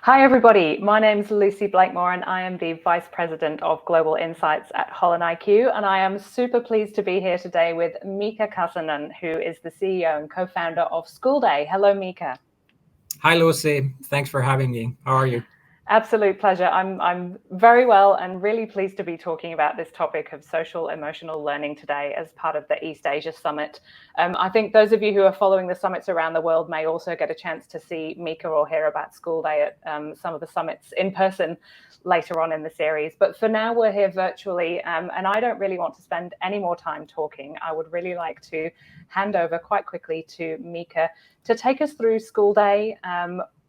Hi, everybody. My name's Lucy Blakemore, and I am the Vice President of Global Insights at Holland IQ. And I am super pleased to be here today with Mika Kasanen, who is the CEO and co-founder of School Day. Hello, Mika. Hi, Lucy. Thanks for having me. How are you? Absolute pleasure. I'm very well and really pleased to be talking about this topic of social emotional learning today as part of the East Asia Summit. I think those of you who are following the summits around the world may also get a chance to see Mika or hear about School Day at some of the summits in person later on in the series. But for now, we're here virtually, and I don't really want to spend any more time talking. I would really like to hand over quite quickly to Mika to take us through School Day,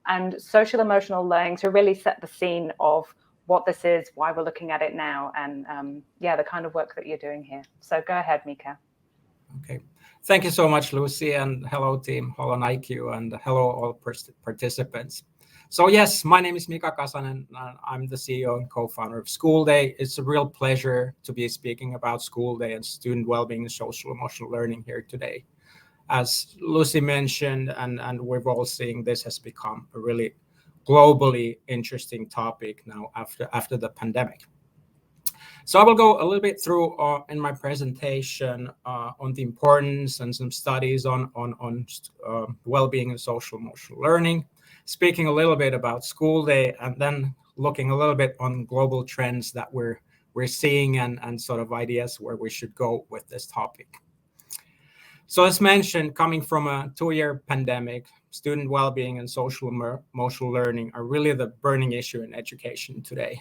and social emotional learning to really set the scene of what this is, why we're looking at it now, and the kind of work that you're doing here. So go ahead, Mika. Okay. Thank you so much, Lucy, and hello, team Holland IQ, and hello, all participants. So yes, my name is Mika Kasanen. I'm the CEO and co-founder of School Day. It's a real pleasure to be speaking about School Day and student well-being and social emotional learning here today. As Lucy mentioned, and we've all seen, this has become a really globally interesting topic now after the pandemic. So I will go a little bit through in my presentation on the importance and some studies on well-being and social emotional learning, speaking a little bit about School Day, and then looking a little bit on global trends that we're seeing and sort of ideas where we should go with this topic. So as mentioned, coming from a 2-year pandemic, student well-being and social emotional learning are really the burning issue in education today.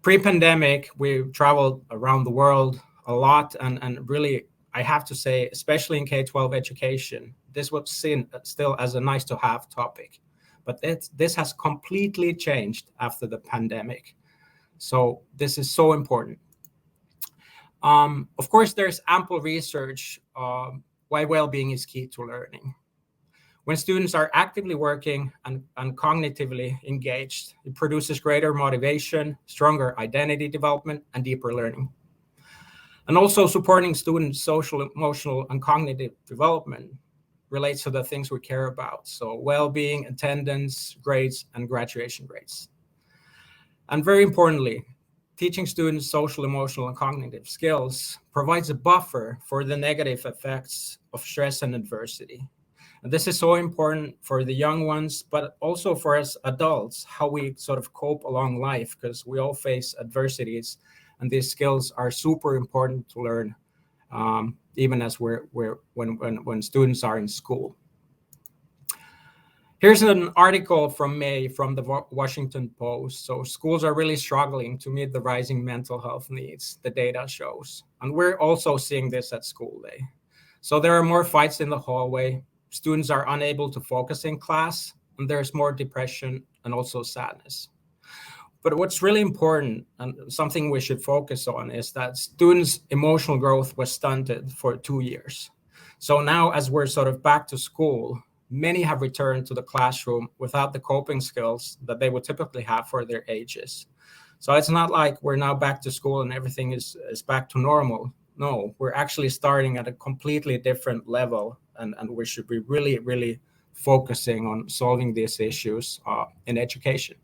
Pre-pandemic, we traveled around the world a lot, and really, I have to say, especially in K-12 education, this was seen still as a nice-to-have topic. But this has completely changed after the pandemic. So this is so important. Of course, there's ample research why well-being is key to learning. When students are actively working and cognitively engaged, it produces greater motivation, stronger identity development, and deeper learning. And also supporting students' social, emotional, and cognitive development relates to the things we care about. So well-being, attendance, grades, and graduation rates. And very importantly, teaching students social, emotional, and cognitive skills provides a buffer for the negative effects of stress and adversity. And this is so important for the young ones, but also for us adults, how we sort of cope along life, because we all face adversities, and these skills are super important to learn, even as when students are in school. Here's an article from May from the Washington Post. So schools are really struggling to meet the rising mental health needs, the data shows. And we're also seeing this at School Day. So there are more fights in the hallway. Students are unable to focus in class, and there's more depression and also sadness. But what's really important and something we should focus on is that students' emotional growth was stunted for 2 years. So now as we're sort of back to school, many have returned to the classroom without the coping skills that they would typically have for their ages. So it's not like we're now back to school and everything is back to normal. No, we're actually starting at a completely different level, and we should be really, really focusing on solving these issues in education.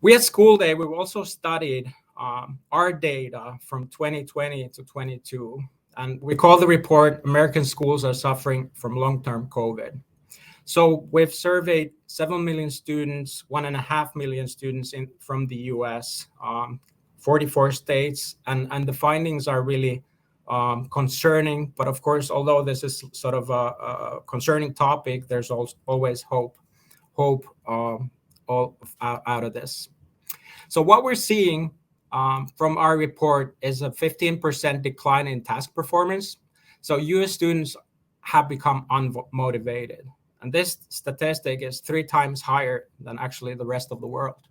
We at School Day, we've also studied our data from 2020 to 22. And we call the report, American Schools Are Suffering from Long-Term COVID. So we've surveyed 7 million students, 1.5 million students from the US, 44 states, and the findings are really concerning. But of course, although this is sort of a concerning topic, there's always hope out of this. So what we're seeing from our report is a 15% decline in task performance. So US students have become unmotivated. And this statistic is 3 times higher than actually the rest of the world.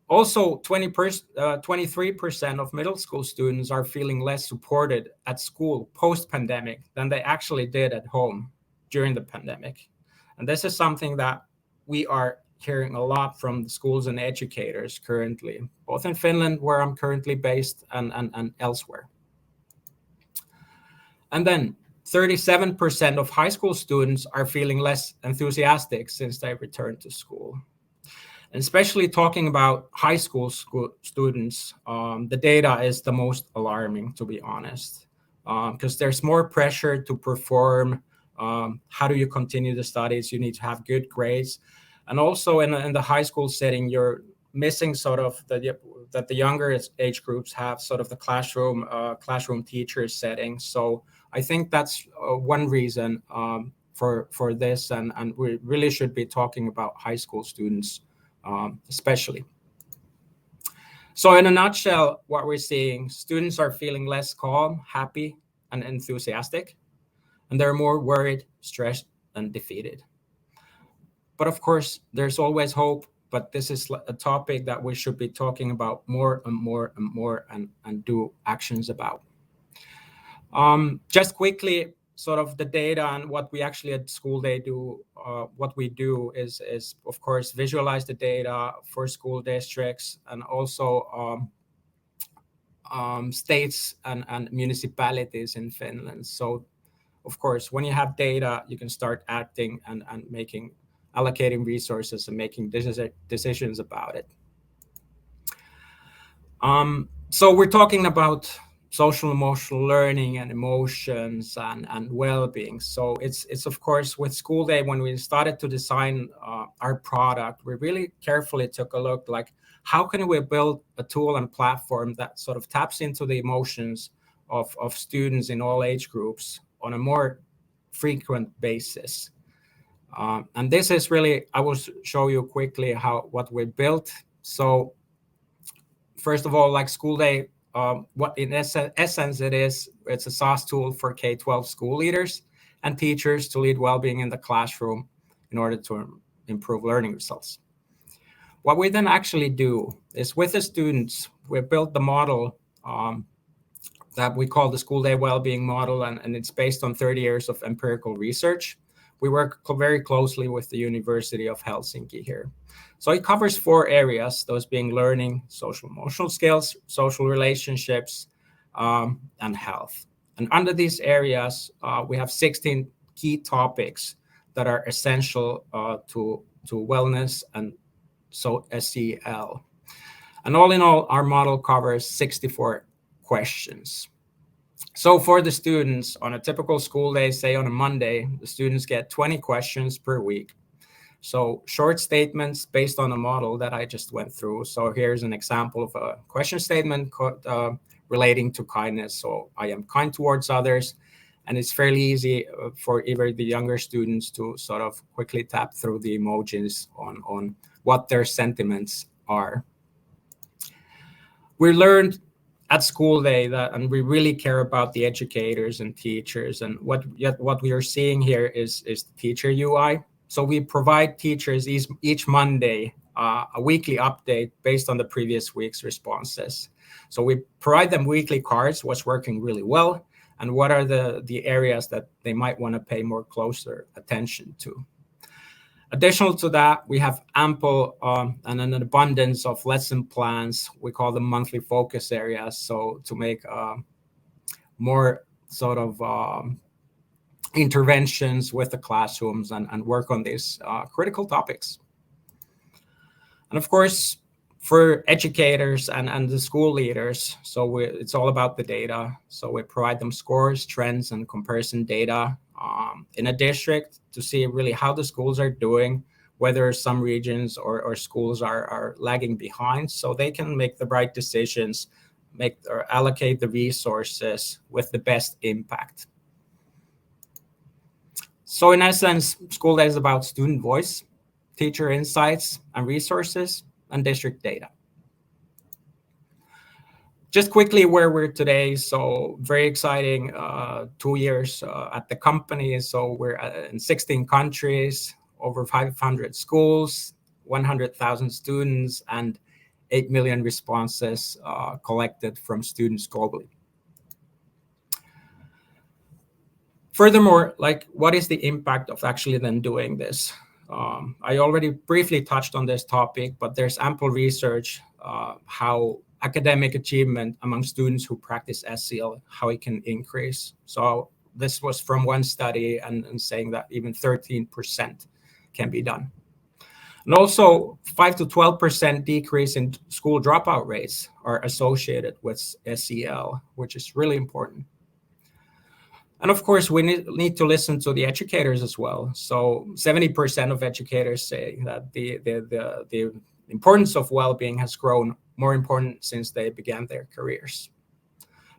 Also, 23% of middle school students are feeling less supported at school post-pandemic than they actually did at home during the pandemic. And this is something that we are hearing a lot from the schools and educators currently, both in Finland, where I'm currently based, and elsewhere. And then 37% of high school students are feeling less enthusiastic since they returned to school. And especially talking about high school students, the data is the most alarming, to be honest, because there's more pressure to perform. How do you continue the studies? You need to have good grades. And also in the high school setting, you're missing sort of that the younger age groups have sort of the classroom teacher setting. So I think that's one reason for this, and we really should be talking about high school students especially. So in a nutshell, what we're seeing, students are feeling less calm, happy, and enthusiastic, and they're more worried, stressed, and defeated. But of course, there's always hope, but this is a topic that we should be talking about more and more and more and do actions about. Just quickly, sort of the data and what we actually at School Day do, what we do is of course visualize the data for school districts and also states and municipalities in Finland. So of course, when you have data, you can start acting and allocating resources and making decisions about it. So we're talking about social emotional learning and emotions and well-being. So it's of course with School Day, when we started to design our product, we really carefully took a look like how can we build a tool and platform that sort of taps into the emotions of students in all age groups on a more frequent basis. And this is really, I will show you quickly what we built. So first of all, like School Day, what in essence it's a SaaS tool for K-12 school leaders and teachers to lead well-being in the classroom in order to improve learning results. What we then actually do is with the students, we built the model that we call the School Day Wellbeing Model, and it's based on 30 years of empirical research. We work very closely with the University of Helsinki here. So it covers 4 areas, those being learning, social emotional skills, social relationships, and health. And under these areas, we have 16 key topics that are essential to wellness and so SEL. And all in all, our model covers 64 questions. So for the students, on a typical school day, say on a Monday, the students get 20 questions per week. So short statements based on a model that I just went through. So here's an example of a question statement relating to kindness. So I am kind towards others. And it's fairly easy for even the younger students to sort of quickly tap through the emojis on what their sentiments are. We learned at School Day that, and we really care about the educators and teachers. And what we are seeing here is the teacher UI. So we provide teachers each Monday a weekly update based on the previous week's responses. So we provide them weekly cards, what's working really well, and what are the areas that they might want to pay more closer attention to. Additional to that, we have ample and an abundance of lesson plans. We call them monthly focus areas. So to make more sort of interventions with the classrooms and work on these critical topics. And of course, for educators and the school leaders, so it's all about the data. So we provide them scores, trends, and comparison data in a district to see really how the schools are doing, whether some regions or schools are lagging behind, so they can make the right decisions, or allocate the resources with the best impact. So in essence, School Day is about student voice, teacher insights and resources, and district data. Just quickly where we're today. So very exciting 2 years at the company. So we're in 16 countries, over 500 schools, 100,000 students, and 8 million responses collected from students globally. Furthermore, like, what is the impact of actually then doing this? I already briefly touched on this topic, but there's ample research how academic achievement among students who practice SEL, how it can increase. So this was from one study and saying that even 13% can be done. And also 5 to 12% decrease in school dropout rates are associated with SEL, which is really important. And of course, we need to listen to the educators as well. So 70% of educators say that the importance of well-being has grown more important since they began their careers.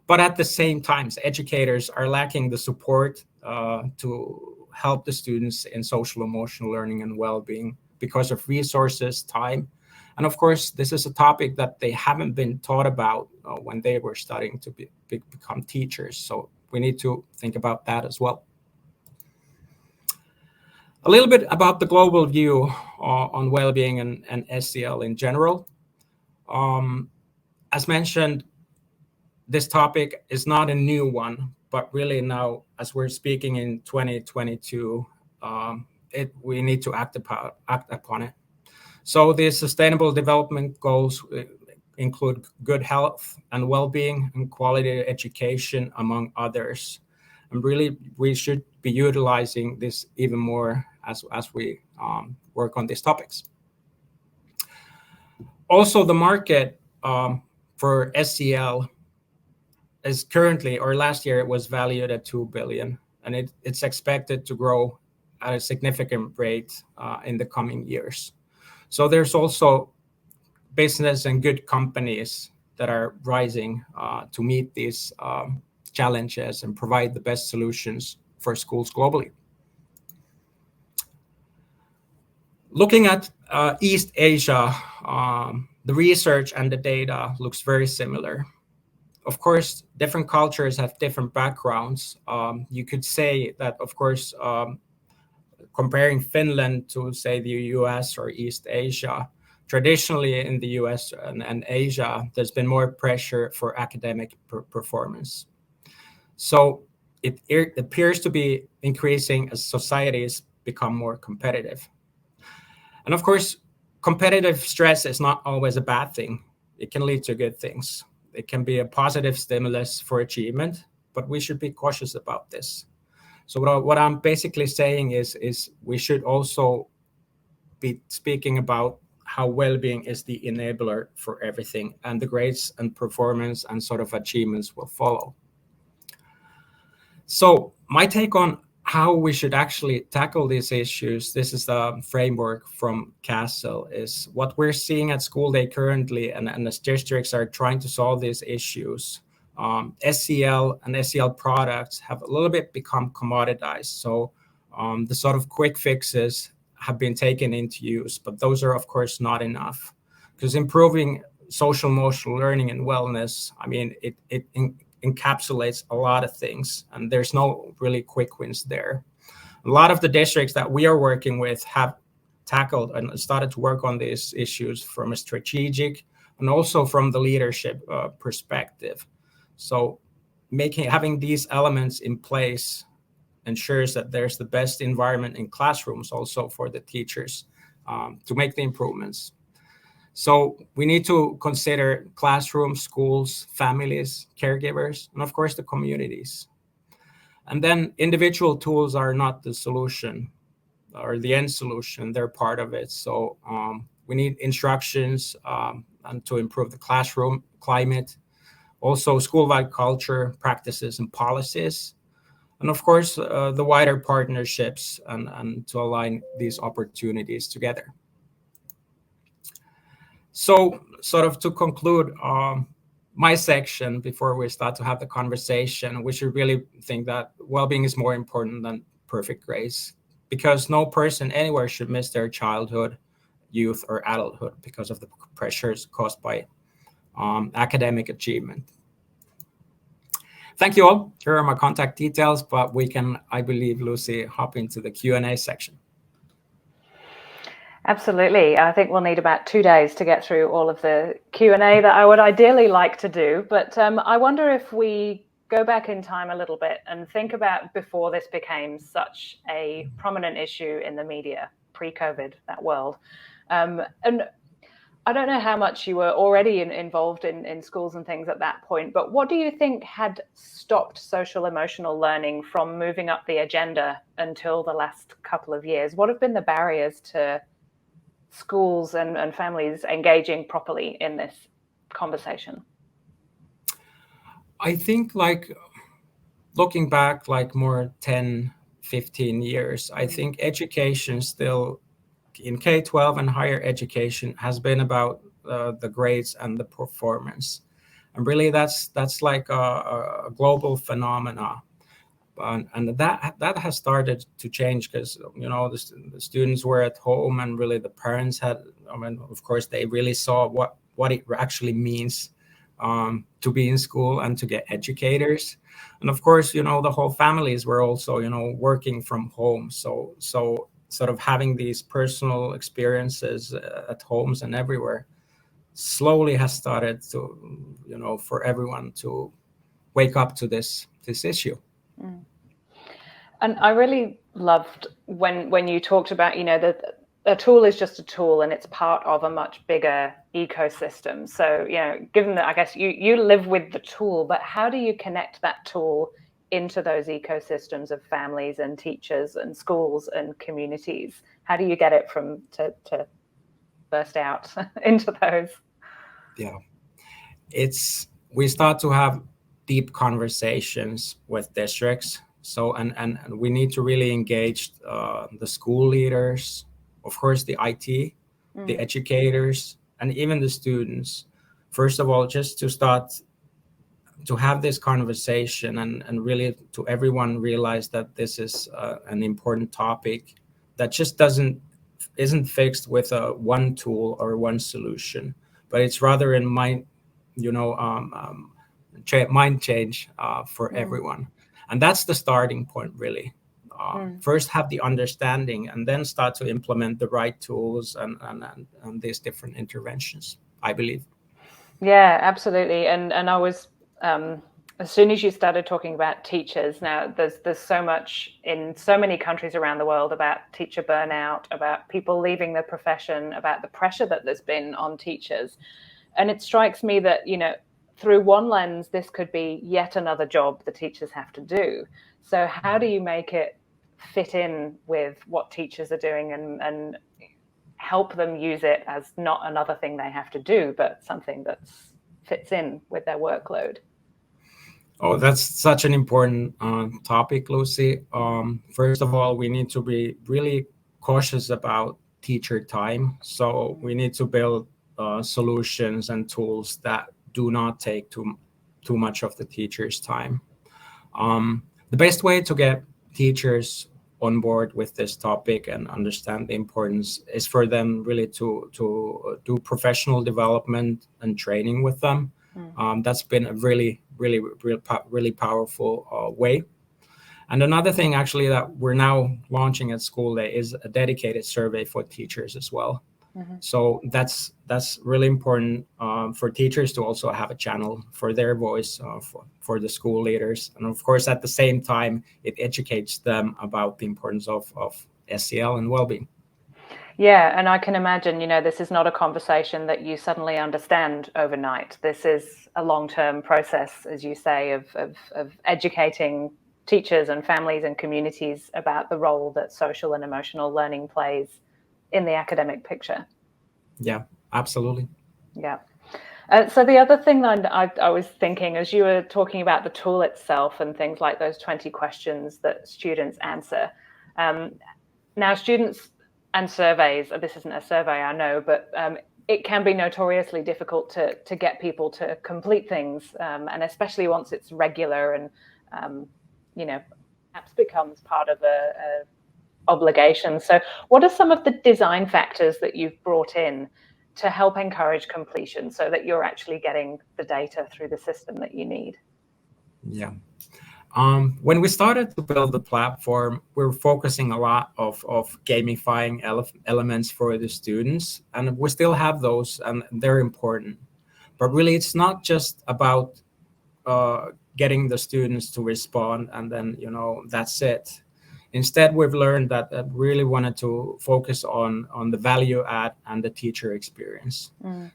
But at the same time, educators are lacking the support to help the students in social emotional learning and well-being because of resources, time. And of course, this is a topic that they haven't been taught about when they were studying to become teachers. So we need to think about that as well. A little bit about the global view on well-being and SEL in general. As mentioned, this topic is not a new one, but really now, as we're speaking in 2022, we need to act upon it. So the Sustainable Development Goals include good health and well-being and quality education, among others. And really, we should be utilizing this even more as we work on these topics. Also, the market for SEL is currently, or last year, it was valued at 2 billion, and it's expected to grow at a significant rate in the coming years. So there's also business and good companies that are rising to meet these challenges and provide the best solutions for schools globally. Looking at East Asia, the research and the data looks very similar. Of course, different cultures have different backgrounds. You could say that, of course, comparing Finland to, say, the US or East Asia, traditionally in the US and Asia, there's been more pressure for academic performance. So it appears to be increasing as societies become more competitive. And of course, competitive stress is not always a bad thing. It can lead to good things. It can be a positive stimulus for achievement, but we should be cautious about this. So what I'm basically saying is we should also be speaking about how well-being is the enabler for everything, and the grades and performance and sort of achievements will follow. So my take on how we should actually tackle these issues, this is the framework from CASEL, is what we're seeing at school day currently, and as districts are trying to solve these issues. SEL and SEL products have a little bit become commoditized. So the sort of quick fixes have been taken into use, but those are of course not enough, because improving social emotional learning and wellness, I mean, it encapsulates a lot of things, and there's no really quick wins there. A lot of the districts that we are working with have tackled and started to work on these issues from a strategic and also from the leadership perspective. So having these elements in place ensures that there's the best environment in classrooms also for the teachers to make the improvements. So we need to consider classrooms, schools, families, caregivers, and of course the communities. And then individual tools are not the solution or the end solution, they're part of it. So we need instructions and to improve the classroom climate, also school-wide culture, practices, and policies. And of course, the wider partnerships and to align these opportunities together. So sort of to conclude my section before we start to have the conversation, we should really think that well-being is more important than perfect grades, because no person anywhere should miss their childhood, youth, or adulthood because of the pressures caused by academic achievement. Thank you all. Here are my contact details, but we can, I believe, Lucy, hop into the Q&A section. Absolutely. I think we'll need about 2 days to get through all of the Q&A that I would ideally like to do. But I wonder if we go back in time a little bit and think about before this became such a prominent issue in the media, pre-COVID, that world. And I don't know how much you were already involved in schools and things at that point, but what do you think had stopped social emotional learning from moving up the agenda until the last couple of years? What have been the barriers to schools and families engaging properly in this conversation? I think like looking back like more 10, 15 years, I think education still in K-12 and higher education has been about the grades and the performance. And really that's like a global phenomena. And that has started to change because, you know, the students were at home and really the parents had, I mean, of course, they really saw what it actually means to be in school and to get educators. And of course, you know, the whole families were also, you know, working from home. So sort of having these personal experiences at homes and everywhere slowly has started to, you know, for everyone to wake up to this issue. Mm. And I really loved when you talked about, you know, that a tool is just a tool and it's part of a much bigger ecosystem. So, you know, given that I guess you live with the tool, but how do you connect that tool into those ecosystems of families and teachers and schools and communities? How do you get it from to burst out into those? Yeah, we start to have deep conversations with districts. So and we need to really engage the school leaders, of course, the IT, the educators, and even the students. First of all, just to start to have this conversation and really to everyone realize that this is an important topic that just isn't fixed with a one tool or one solution, but it's rather in mind, you know, mind change for everyone. And that's the starting point, really. First have the understanding and then start to implement the right tools and these different interventions, I believe. Yeah, absolutely. And I was as soon as you started talking about teachers, now there's so much in so many countries around the world about teacher burnout, about people leaving the profession, about the pressure that there's been on teachers. And it strikes me that, you know, through one lens, this could be yet another job the teachers have to do. So how do you make it fit in with what teachers are doing and help them use it as not another thing they have to do, but something that fits in with their workload? Oh, that's such an important topic, Lucy. First of all, we need to be really cautious about teacher time. So we need to build solutions and tools that do not take too much of the teacher's time. The best way to get teachers on board with this topic and understand the importance is for them really to do professional development and training with them. That's been a really powerful way. And another thing actually that we're now launching at School Day is a dedicated survey for teachers as well. So that's really important for teachers to also have a channel for their voice for the school leaders. And of course, at the same time, it educates them about the importance of SEL and well-being. Yeah, and I can imagine, you know, this is not a conversation that you suddenly understand overnight. This is a long-term process, as you say, of educating teachers and families and communities about the role that social and emotional learning plays in the academic picture. Yeah, absolutely. Yeah. So the other thing that I was thinking as you were talking about the tool itself and things like those 20 questions that students answer. Now, students and surveys, this isn't a survey, I know, but it can be notoriously difficult to get people to complete things, and especially once it's regular and, you know, perhaps becomes part of a obligation. So what are some of the design factors that you've brought in to help encourage completion so that you're actually getting the data through the system that you need? Yeah. When we started to build the platform, we're focusing a lot of gamifying elements for the students, and we still have those, and they're important. But really, it's not just about getting the students to respond, and then, you know, that's it. Instead, we've learned that really wanted to focus on the value add and the teacher experience,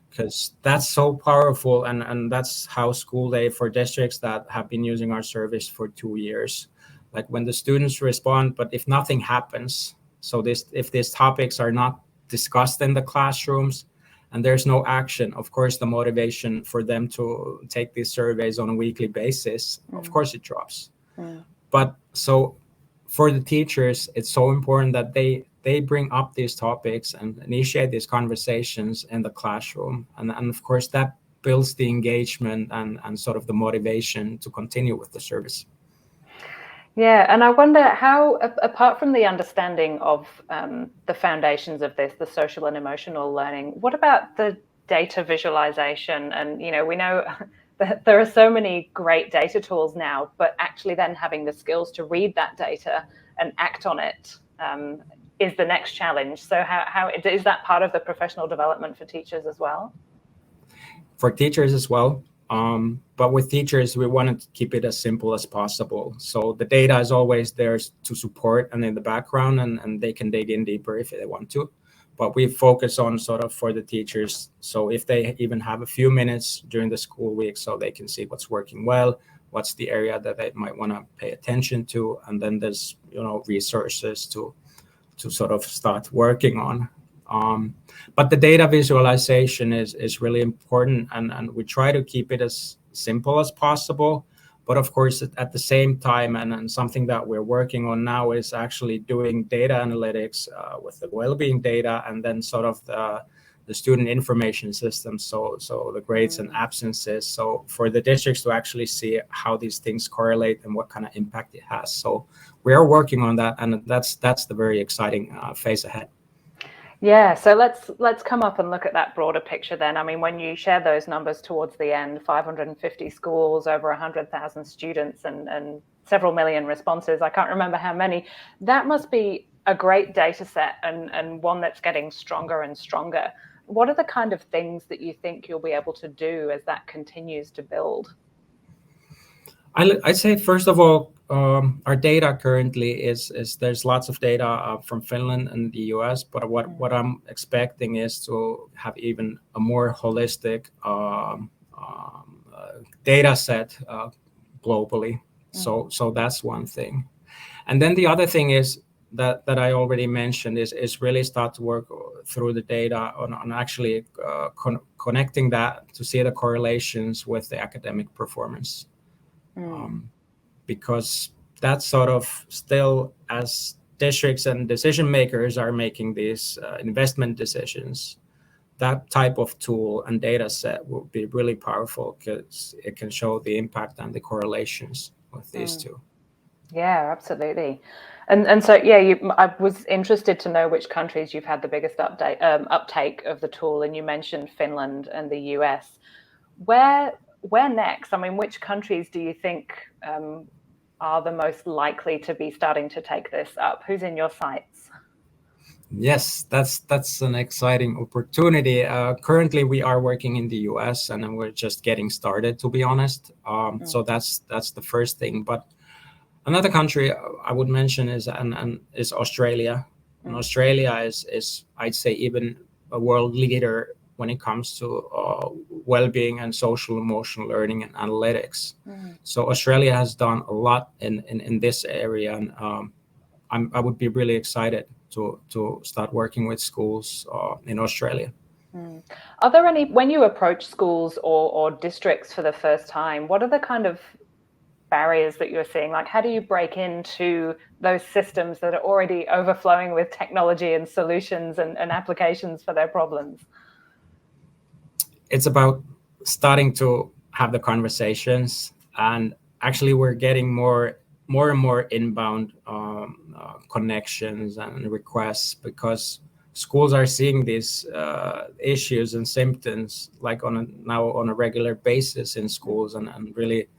because that's so powerful, and that's how school day for districts that have been using our service for 2 years. Like when the students respond, but if nothing happens, so if these topics are not discussed in the classrooms and there's no action, of course, the motivation for them to take these surveys on a weekly basis, of course, it drops. But so for the teachers, it's so important that they bring up these topics and initiate these conversations in the classroom. And of course, that builds the engagement and sort of the motivation to continue with the service. Yeah, and I wonder how, apart from the understanding of the foundations of this, the social and emotional learning, what about the data visualization? And, we know that there are so many great data tools now, but actually then having the skills to read that data and act on it is the next challenge. So how is that part of the professional development for teachers as well? For teachers as well. But with teachers, we want to keep it as simple as possible. So the data is always there to support and in the background, and they can dig in deeper if they want to. But we focus on sort of for the teachers. So if they even have a few minutes during the school week, so they can see what's working well, what's the area that they might want to pay attention to. And then there's, resources to sort of start working on. But the data visualization is really important, and we try to keep it as simple as possible. But of course, at the same time, and something that we're working on now is actually doing data analytics with the wellbeing data, and then sort of the student information system, so the grades and absences. So for the districts to actually see how these things correlate and what kind of impact it has. So we are working on that, and that's the very exciting phase ahead. Yeah, so let's come up and look at that broader picture then. I mean, when you share those numbers towards the end, 550 schools, over 100,000 students, and several million responses, I can't remember how many, that must be a great data set and one that's getting stronger and stronger. What are the kind of things that you think you'll be able to do as that continues to build? I'd say, first of all, our data currently is there's lots of data from Finland and the US, but what I'm expecting is to have even a more holistic data set globally. So that's one thing. And then the other thing is that I already mentioned is really start to work through the data on actually connecting that to see the correlations with the academic performance. Because that's sort of still, as districts and decision makers are making these investment decisions, that type of tool and data set will be really powerful because it can show the impact and the correlations with these two. Yeah, absolutely. And so, yeah, I was interested to know which countries you've had the biggest uptake of the tool, and you mentioned Finland and the US. Where next? I mean, which countries do you think are the most likely to be starting to take this up? Who's in your sights? Yes, that's an exciting opportunity. Currently, we are working in the US, and we're just getting started, to be honest. So that's the first thing. But another country I would mention is Australia. And Australia is, I'd say, even a world leader when it comes to well-being and social emotional learning and analytics. So Australia has done a lot in this area, and I would be really excited to start working with schools in Australia. Are there any, when you approach schools or districts for the first time, what are the kind of barriers that you're seeing? Like, how do you break into those systems that are already overflowing with technology and solutions and applications for their problems? It's about starting to have the conversations, and actually we're getting more and more inbound connections and requests, because schools are seeing these issues and symptoms like now on a regular basis in schools, and really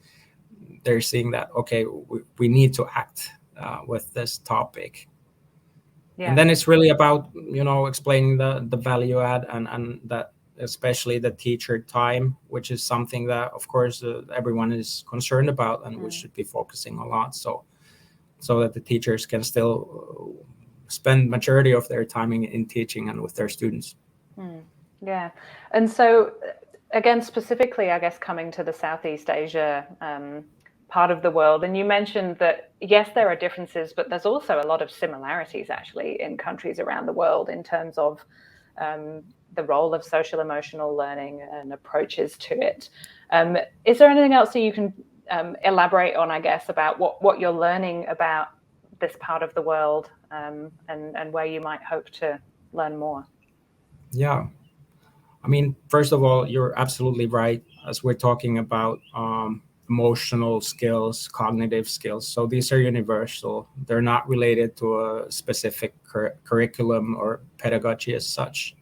they're seeing that, okay, we need to act with this topic. Yeah. And then it's really about, explaining the value add and that, especially the teacher time, which is something that, of course, everyone is concerned about and we should be focusing a lot. So so that the teachers can still spend majority of their time in teaching and with their students. Yeah. And so again, specifically, I guess, coming to the Southeast Asia part of the world, and you mentioned that, yes, there are differences, but there's also a lot of similarities actually in countries around the world in terms of the role of social emotional learning and approaches to it. Is there anything else that you can elaborate on, I guess, about what you're learning about this part of the world and where you might hope to learn more? Yeah. I mean, first of all, you're absolutely right as we're talking about emotional skills, cognitive skills. So these are universal. They're not related to a specific curriculum or pedagogy as such.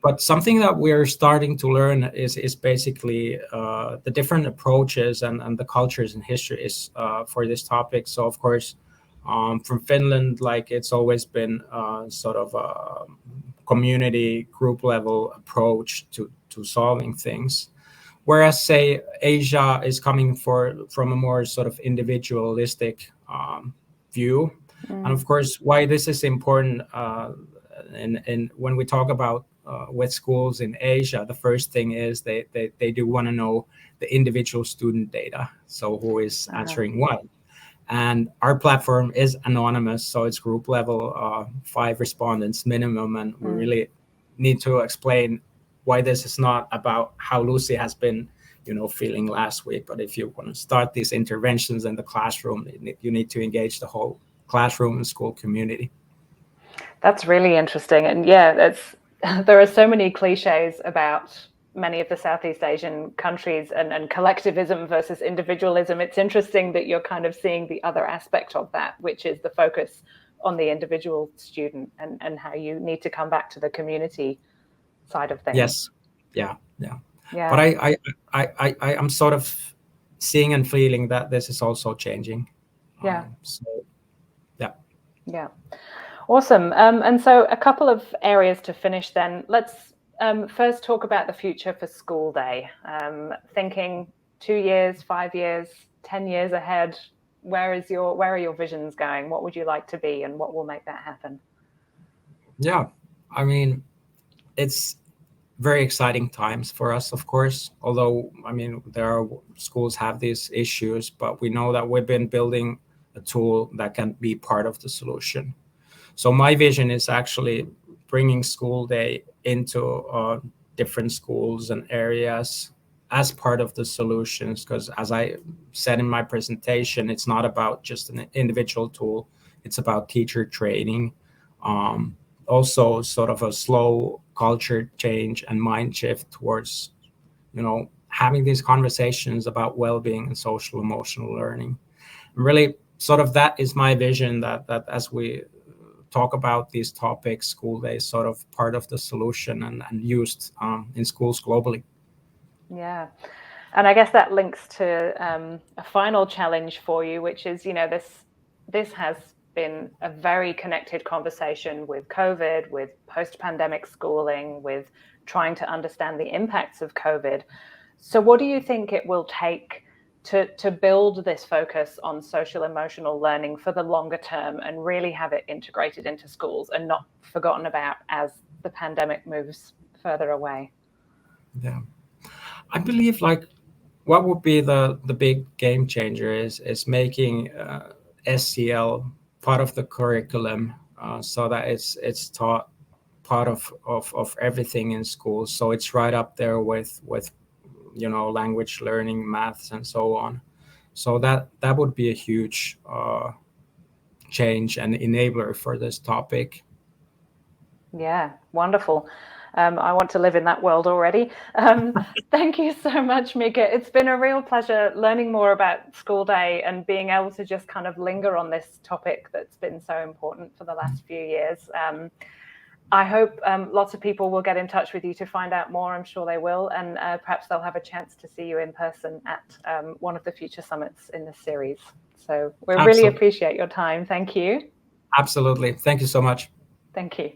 But something that we're starting to learn is basically the different approaches and the cultures and histories for this topic. So, of course, from Finland, like it's always been sort of a community group level approach to solving things. Whereas, say, Asia is coming from a more sort of individualistic view. And of course, why this is important and when we talk about with schools in Asia, the first thing is they do want to know the individual student data. So who is answering what? And our platform is anonymous, so it's group level, 5 respondents minimum. And we really need to explain why this is not about how Lucy has been, feeling last week. But if you want to start these interventions in the classroom, you need to engage the whole classroom and school community. That's really interesting. And yeah, there are so many cliches about many of the Southeast Asian countries and collectivism versus individualism. It's interesting that you're kind of seeing the other aspect of that, which is the focus on the individual student and how you need to come back to the community side of things. Yes. Yeah. But I'm sort of seeing and feeling that this is also changing. Yeah. Awesome. And so a couple of areas to finish then. Let's first talk about the future for School Day. Thinking 2 years, 5 years, 10 years ahead, where are your visions going? What would you like to be and what will make that happen? Yeah, I mean, it's very exciting times for us, of course, although, I mean, schools have these issues, but we know that we've been building a tool that can be part of the solution. So my vision is actually bringing School Day into different schools and areas as part of the solutions, because as I said in my presentation, it's not about just an individual tool, it's about teacher training, also sort of a slow culture change and mind shift towards, having these conversations about well-being and social emotional learning. And really, sort of that is my vision, that as we talk about these topics, School Day is sort of part of the solution and used in schools globally. Yeah. And I guess that links to a final challenge for you, which is, this has been a very connected conversation with COVID, with post-pandemic schooling, with trying to understand the impacts of COVID. So what do you think it will take to build this focus on social emotional learning for the longer term and really have it integrated into schools and not forgotten about as the pandemic moves further away? Yeah, I believe what would be the big game changer is making SEL part of the curriculum so that it's taught part of everything in schools. So it's right up there with language learning, maths, and so on. So that would be a huge change and enabler for this topic. Yeah, wonderful. I want to live in that world already. Thank you so much, Mika. It's been a real pleasure learning more about School Day and being able to just kind of linger on this topic that's been so important for the last few years. I hope lots of people will get in touch with you to find out more. I'm sure they will. And perhaps they'll have a chance to see you in person at one of the future summits in this series. So we really appreciate your time. Thank you. Absolutely. Thank you so much. Thank you.